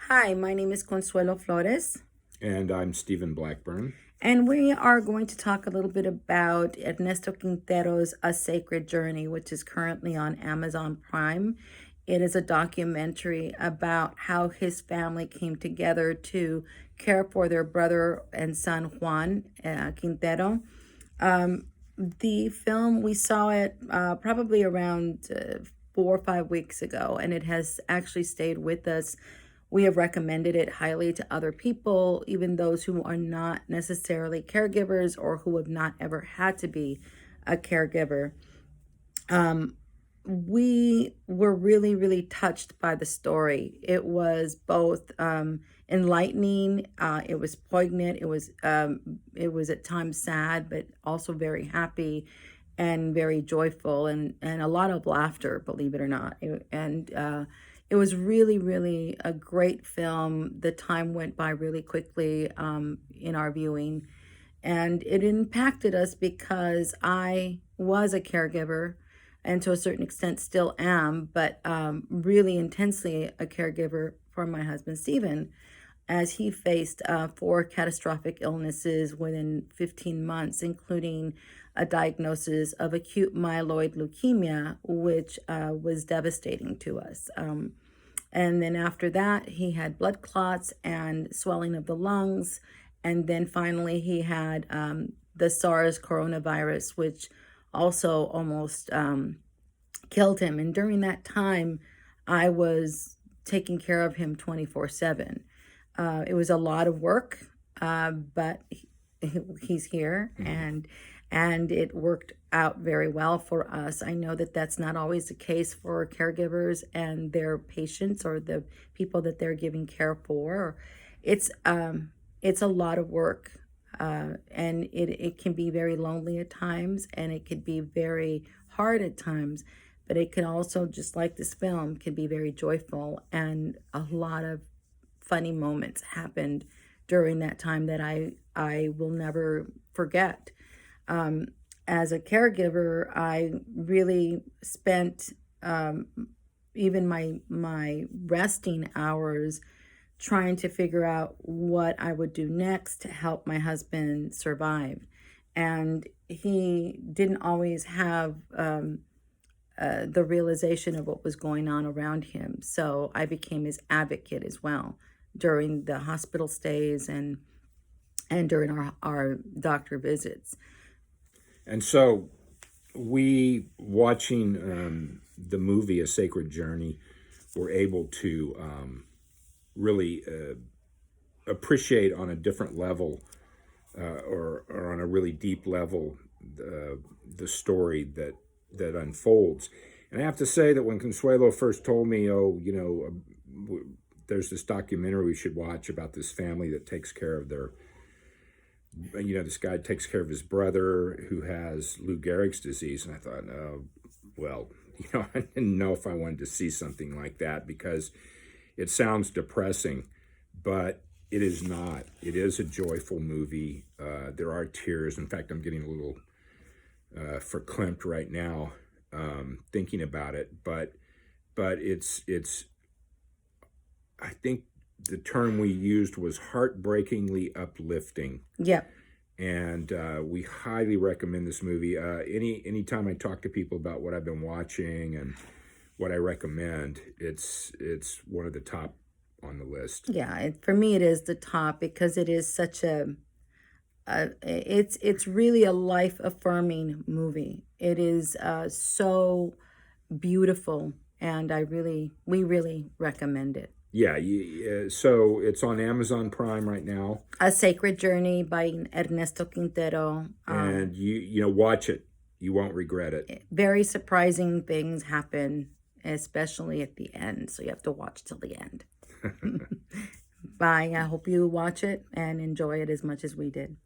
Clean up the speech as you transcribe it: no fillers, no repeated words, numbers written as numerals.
Hi, my name is Consuelo Flores, And I'm Stephen Blackburn. and we are going to talk a little bit about Ernesto Quintero's A Sacred Journey, which is currently on Amazon Prime. It is a documentary about how his family came together to care for their brother and son Juan Quintero. The film, we saw it probably around 4 or 5 weeks ago, and it has actually stayed with us. We have recommended it highly to other people, even those who are not necessarily caregivers or who have not ever had to be a caregiver. We were really, really touched by the story. It was both enlightening, it was poignant, it was at times sad, but also very happy and very joyful, and a lot of laughter, believe it or not. It was really, really a great film. The time went by really quickly in our viewing, and it impacted us because I was a caregiver and to a certain extent still am, but really intensely a caregiver for my husband, Stephen, as he faced 4 catastrophic illnesses within 15 months, including a diagnosis of acute myeloid leukemia, which was devastating to us. And then after that, he had blood clots and swelling of the lungs. And then finally, he had the SARS coronavirus, which also almost killed him. And during that time, I was taking care of him 24/7. It was a lot of work, but he's here, and it worked out very well for us. I know that that's not always the case for caregivers and their patients or the people that they're giving care for. It's a lot of work, and it can be very lonely at times, and it could be very hard at times. But it can also, just like this film, can be very joyful, and a lot of funny moments happened during that time that I will never forget. As a caregiver, I really spent even my resting hours trying to figure out what I would do next to help my husband survive. And he didn't always have the realization of what was going on around him. So I became his advocate as well during the hospital stays and during our doctor visits. And so we, watching the movie A Sacred Journey, were able to really appreciate on a different level or on a really deep level the story that unfolds. And I have to say that when Consuelo first told me, there's this documentary we should watch about this family that takes care of this guy takes care of his brother who has Lou Gehrig's disease. And I thought, oh, well, I didn't know if I wanted to see something like that because it sounds depressing, but it is not. It is a joyful movie. There are tears. In fact, I'm getting a little verklempt right now thinking about it. But it's I think the term we used was heartbreakingly uplifting. Yeah. And we highly recommend this movie. Anytime I talk to people about what I've been watching and what I recommend, it's one of the top on the list. Yeah, for me it is the top because it is such it's really a life affirming movie. It is so beautiful, and we really recommend it. Yeah, so it's on Amazon Prime right now, A Sacred Journey by Ernesto Quintero. and you watch it. You won't regret it. Very surprising things happen, especially at the end. So you have to watch till the end. Bye. I hope you watch it and enjoy it as much as we did.